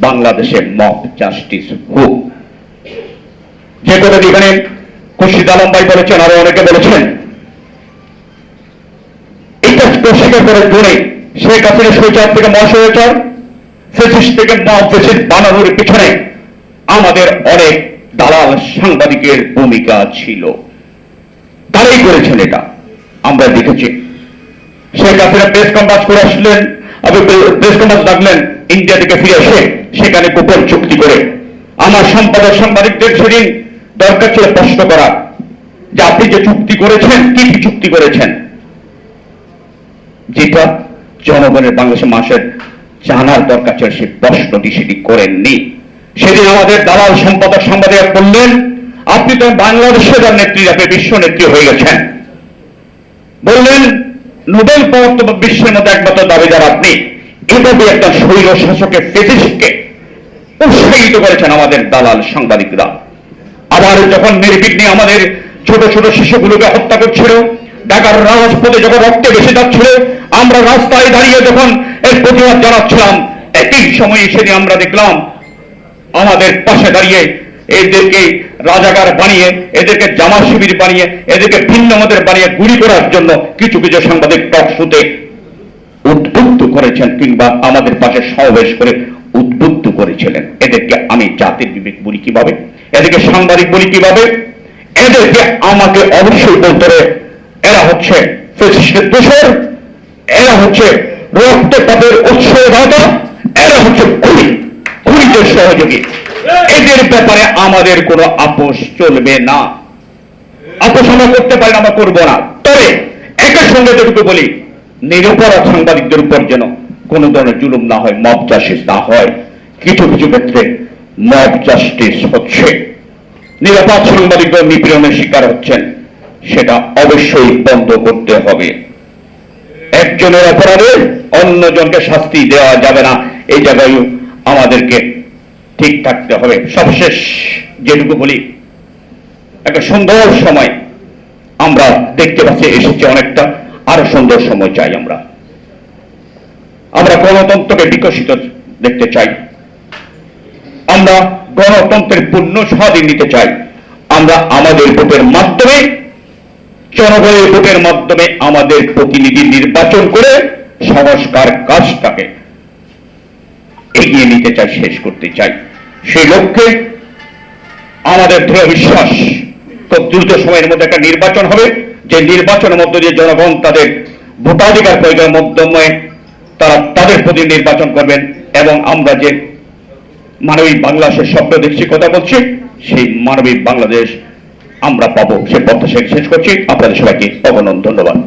বাংলাদেশে mob justice হোক। যে কথা এখানে খুরশিদ আলম ভাই বলেছেন, আরো অনেকে বলেছেন, এটা স্বীকার করার জন্য শেখ হাসিনা স্বৈরাচার থেকে মহাস্বৈরাচার, ফ্যাসিস্ট থেকে মব ফ্যাসিস্ট বানানোর পিছনে আমাদের অনেক দালাল সাংবাদিকের ভূমিকা ছিল। তারাই করেছেন এটা, আমরা দেখেছি। শেখ হাসিনা প্রেস কনফারেন্স করে আসলেন, প্রেস কনফারেন্স ডাকলেন ইন্ডিয়া থেকে ফিরে এসে, সেখানে গোপন চুক্তি করে আমার সম্পাদক সাংবাদিকদের সেদিন দরকার ছিল প্রশ্ন করা যে আপনি যে চুক্তি করেছেন, কি কি চুক্তি করেছেন, যেটা জনগণের বাংলাদেশের মানুষের জানার দরকার ছিল, সেই প্রশ্নটি সেটি করেননি। সেদিন আমাদের দালাল সম্পাদক সাংবাদিক বললেন, আপনি তো বাংলাদেশের নেত্রী, আপনি বিশ্ব নেত্রী হয়ে গেছেন। বললেন নোবেল পাওয়ার তো বিশ্বের মধ্যে একমাত্র দাবিদার আপনি। এভাবে একটা স্বৈর শাসকের ফেসিস্টকে উৎসাহিত করেছেন আমাদের দালাল সাংবাদিকরা। আবার যখন নির্বিঘ্নে আমাদের ছোট ছোট শিশুগুলোকে হত্যা করছিল, ঢাকার রাজপথে যখন রক্তে ভেসে যাচ্ছিল, আমরা রাস্তায় দাঁড়িয়ে যখন এর প্রতিবাদ জানাচ্ছিলাম, একই সময়ে সেদিন আমরা দেখলাম আমাদের পাশে দাঁড়িয়ে এদেরকে রাজাকার বানিয়ে, এদেরকে জামা শিবির বানিয়ে, এদেরকে ভিন্ন মতের বানিয়ে গুলি করার জন্য কিছু কিছু সাংবাদিক টক শোতে উদ্বুদ্ধ করেছেন, কিংবা আমাদের পাশে সমাবেশ করে উদ্বুদ্ধ করেছিলেন। এদেরকে আমি জাতির বিবেক বলি কিভাবে, এদেরকে সাংবাদিক বলি কিভাবে? এদেরকে আমাকে অবশ্যই বলতে হবে, এরা হচ্ছে ফ্যাসিস্টের দোসর, এরা হচ্ছে রক্তপাতের উৎসদাতা, এরা হচ্ছে খুনিদের সহযোগী। এদের ব্যাপারে আমাদের কোনো আপোষ চলবে না। আপোষ আমরা করতে পারি না, আমরা করবো না। তবে একই সঙ্গে যেটুকু বলি, নিরপরাধ সাংবাদিকদের উপর যেন কোন ধরনের জুলুম না হয়, মব জাস্টিস না হয়। কিছু কিছু ক্ষেত্রে মব জাস্টিস হচ্ছে, নিরাপদ সাংবাদিকরা নিপীড়নের শিকার হচ্ছেন, সেটা অবশ্যই বন্ধ করতে হবে। একজনের অপরাধে অন্যজনকে শাস্তি দেওয়া যাবে না, এই জায়গায় আমাদেরকে ঠিক থাকতে হবে। সবশেষ যেটুকু বলি, একটা সুন্দর সময় আমরা দেখতে পাচ্ছি এসেছে, অনেকটা আরো সুন্দর সময় চাই। আমরা গণতন্ত্রকে বিকশিত দেখতে চাই, আমরা গণতন্ত্রের পূর্ণ স্বাধীন নিতে চাই। আমরা আমাদের ভোটের মাধ্যমে, জনগণের ভোটের মাধ্যমে আমাদের প্রতিনিধি নির্বাচন করে সংস্কার কাজটাকে এগিয়ে নিতে চাই, শেষ করতে চাই। সেই লক্ষ্যে আমাদের দৃঢ় বিশ্বাস, খুব দ্রুত সময়ের মধ্যে একটা নির্বাচন হবে, যে নির্বাচনের মধ্য দিয়ে জনগণ তাদের ভোটাধিকার প্রয়োগের মাধ্যমে তারা তাদের প্রতি নির্বাচন করবেন, এবং আমরা যে মানবিক বাংলাদেশের স্বপ্ন দেখছি, কথা বলছি, সেই মানবিক বাংলাদেশ আমরা পাবো, সে প্রত্যাশা শেষ করছি। আপনাদের সবাইকে অগণন ধন্যবাদ।